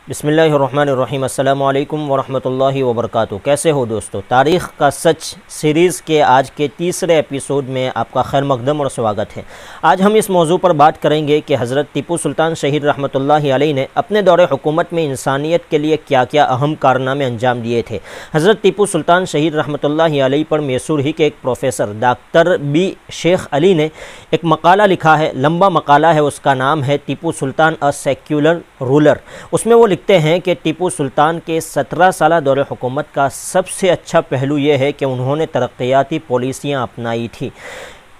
بسم اللہ الرحمن الرحیم۔ السلام علیکم ورحمۃ اللہ وبرکاتہ۔ کیسے ہو دوستو؟ تاریخ کا سچ سیریز کے آج کے تیسرے ایپیسوڈ میں آپ کا خیر مقدم اور سواگت ہے۔ آج ہم اس موضوع پر بات کریں گے کہ حضرت ٹیپو سلطان شہید رحمۃ اللہ علیہ نے اپنے دور حکومت میں انسانیت کے لیے کیا کیا اہم کارنامے انجام دیے تھے۔ حضرت ٹیپو سلطان شہید رحمۃ اللہ علیہ پر میسور ہی کے ایک پروفیسر ڈاکٹر بی شیخ علی نے ایک مقالہ لکھا ہے، لمبا مقالہ ہے، اس کا نام ہے Tipu Sultan a secular roller. اس میں وہ لکھتے ہیں کہ ٹیپو سلطان کے 17 سالہ دور حکومت کا سب سے اچھا پہلو یہ ہے کہ انہوں نے ترقیاتی پالیسیاں اپنائی تھی۔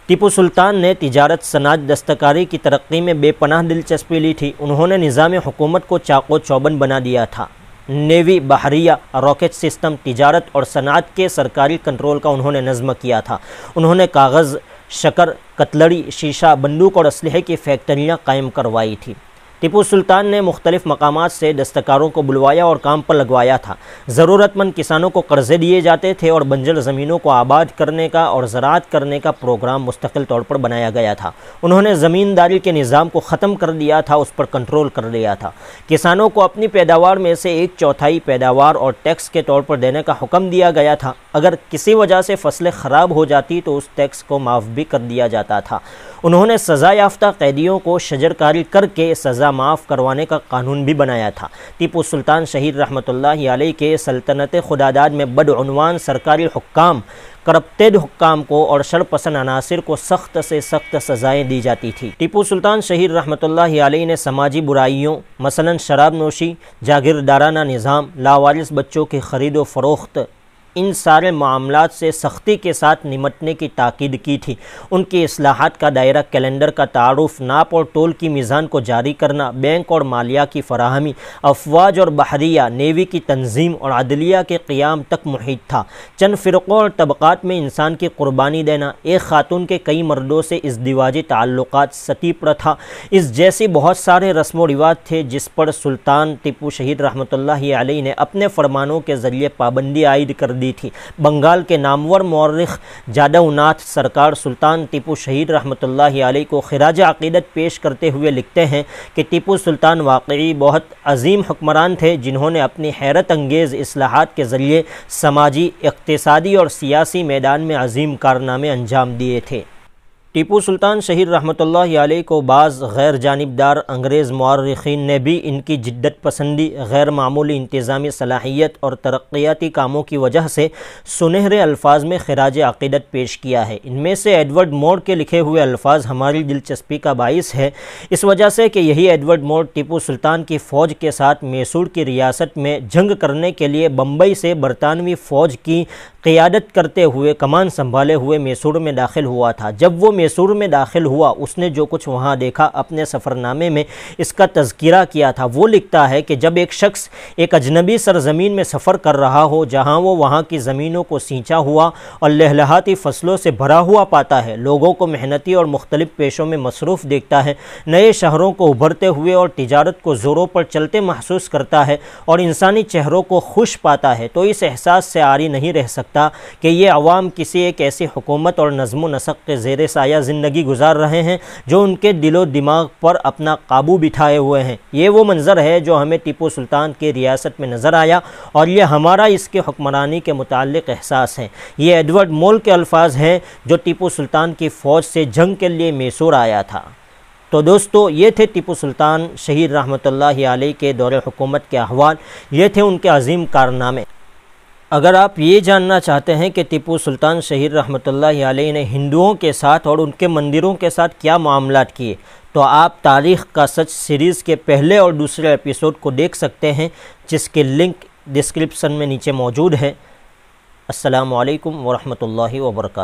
ٹیپو سلطان نے تجارت، صنعت، دستکاری کی ترقی میں بے پناہ دلچسپی لی تھی۔ انہوں نے نظام حکومت کو چاق و چوبند بنا دیا تھا۔ نیوی، بحریہ، راکٹ سسٹم، تجارت اور صنعت کے سرکاری کنٹرول کا انہوں نے نظم کیا تھا۔ انہوں نے کاغذ، شکر، کتلڑی، شیشہ، بندوق اور اسلحے کی فیکٹریاں قائم کروائی تھی۔ ٹیپو سلطان نے مختلف مقامات سے دستکاروں کو بلوایا اور کام پر لگوایا تھا۔ ضرورت مند کسانوں کو قرضے دیے جاتے تھے اور بنجر زمینوں کو آباد کرنے کا اور زراعت کرنے کا پروگرام مستقل طور پر بنایا گیا تھا۔ انہوں نے زمینداری کے نظام کو ختم کر دیا تھا، اس پر کنٹرول کر لیا تھا۔ کسانوں کو اپنی پیداوار میں سے 1/4 پیداوار اور ٹیکس کے طور پر دینے کا حکم دیا گیا تھا۔ اگر کسی وجہ سے فصلیں خراب ہو جاتی تو اس ٹیکس کو معاف بھی کر دیا جاتا تھا۔ انہوں نے سزا یافتہ قیدیوں کو شجرکاری کر کے سزا معاف کروانے کا قانون بھی بنایا تھا۔ ٹیپو سلطان شہید رحمۃ اللہ علیہ کے سلطنت خداداد میں بدعنوان سرکاری حکام، کرپٹڈ حکام کو اور شرپسند عناصر کو سخت سے سخت سزائیں دی جاتی تھی۔ ٹیپو سلطان شہید رحمۃ اللہ علیہ نے سماجی برائیوں مثلا شراب نوشی، جاگیردارانہ نظام، لاوارث بچوں کی خرید و فروخت، ان سارے معاملات سے سختی کے ساتھ نمٹنے کی تاکید کی تھی۔ ان کی اصلاحات کا دائرہ کیلنڈر کا تعارف، ناپ اور تول کی میزان کو جاری کرنا، بینک اور مالیہ کی فراہمی، افواج اور بحریہ، نیوی کی تنظیم اور عدلیہ کے قیام تک محیط تھا۔ چند فرقوں اور طبقات میں انسان کی قربانی دینا، ایک خاتون کے کئی مردوں سے ازدواجی تعلقات، ستی پرتھا، اس جیسی بہت سارے رسم و رواج تھے جس پر سلطان ٹیپو شہید رحمۃ اللہ علیہ نے اپنے فرمانوں کے ذریعے پابندی عائد کر دی تھی۔ بنگال کے نامور مورخ جادو ناتھ سرکار سلطان ٹیپو شہید رحمۃ اللہ علیہ کو خراج عقیدت پیش کرتے ہوئے لکھتے ہیں کہ ٹیپو سلطان واقعی بہت عظیم حکمران تھے جنہوں نے اپنی حیرت انگیز اصلاحات کے ذریعے سماجی، اقتصادی اور سیاسی میدان میں عظیم کارنامے انجام دیے تھے۔ ٹیپو سلطان شہید رحمۃ اللہ علیہ کو بعض غیر جانبدار انگریز مورخین نے بھی ان کی جدت پسندی، غیر معمولی انتظامی صلاحیت اور ترقیاتی کاموں کی وجہ سے سنہرے الفاظ میں خراج عقیدت پیش کیا ہے۔ ان میں سے ایڈورڈ مور کے لکھے ہوئے الفاظ ہماری دلچسپی کا باعث ہے، اس وجہ سے کہ یہی ایڈورڈ مور ٹیپو سلطان کی فوج کے ساتھ میسور کی ریاست میں جنگ کرنے کے لیے بمبئی سے برطانوی فوج کی قیادت کرتے ہوئے کمان سنبھالے ہوئے میسور میں داخل ہوا تھا۔ جب وہ میسور میں داخل ہوا، اس نے جو کچھ وہاں دیکھا اپنے سفر نامے میں اس کا تذکرہ کیا تھا۔ وہ لکھتا ہے کہ جب ایک شخص ایک اجنبی سرزمین میں سفر کر رہا ہو جہاں وہ وہاں کی زمینوں کو سینچا ہوا اور لہلہاتی فصلوں سے بھرا ہوا پاتا ہے، لوگوں کو محنتی اور مختلف پیشوں میں مصروف دیکھتا ہے، نئے شہروں کو ابھرتے ہوئے اور تجارت کو زوروں پر چلتے محسوس کرتا ہے اور انسانی چہروں کو خوش پاتا ہے، تو اس احساس سے عاری نہیں رہ سکتا کہ یہ عوام کسی ایک ایسی حکومت اور نظم و نسق کے زیر سایہ زندگی گزار رہے ہیں جو ان کے دل و دماغ پر اپنا قابو بٹھائے ہوئے ہیں۔ یہ وہ منظر ہے جو ہمیں ٹیپو سلطان کی ریاست میں نظر آیا اور یہ ہمارا اس کے حکمرانی کے متعلق احساس ہے۔ یہ ایڈورڈ مور کے الفاظ ہیں جو ٹیپو سلطان کی فوج سے جنگ کے لیے میسور آیا تھا۔ تو دوستو، یہ تھے ٹیپو سلطان شہید رحمۃ اللہ علیہ کے دور حکومت کے احوال، یہ تھے ان کے عظیم کارنامے۔ اگر آپ یہ جاننا چاہتے ہیں کہ ٹیپو سلطان شہید رحمۃ اللہ علیہ نے ہندوؤں کے ساتھ اور ان کے مندروں کے ساتھ کیا معاملات کیے، تو آپ تاریخ کا سچ سیریز کے پہلے اور دوسرے ایپیسوڈ کو دیکھ سکتے ہیں، جس کے لنک ڈسکرپشن میں نیچے موجود ہے۔ السلام علیکم ورحمۃ اللہ وبرکاتہ۔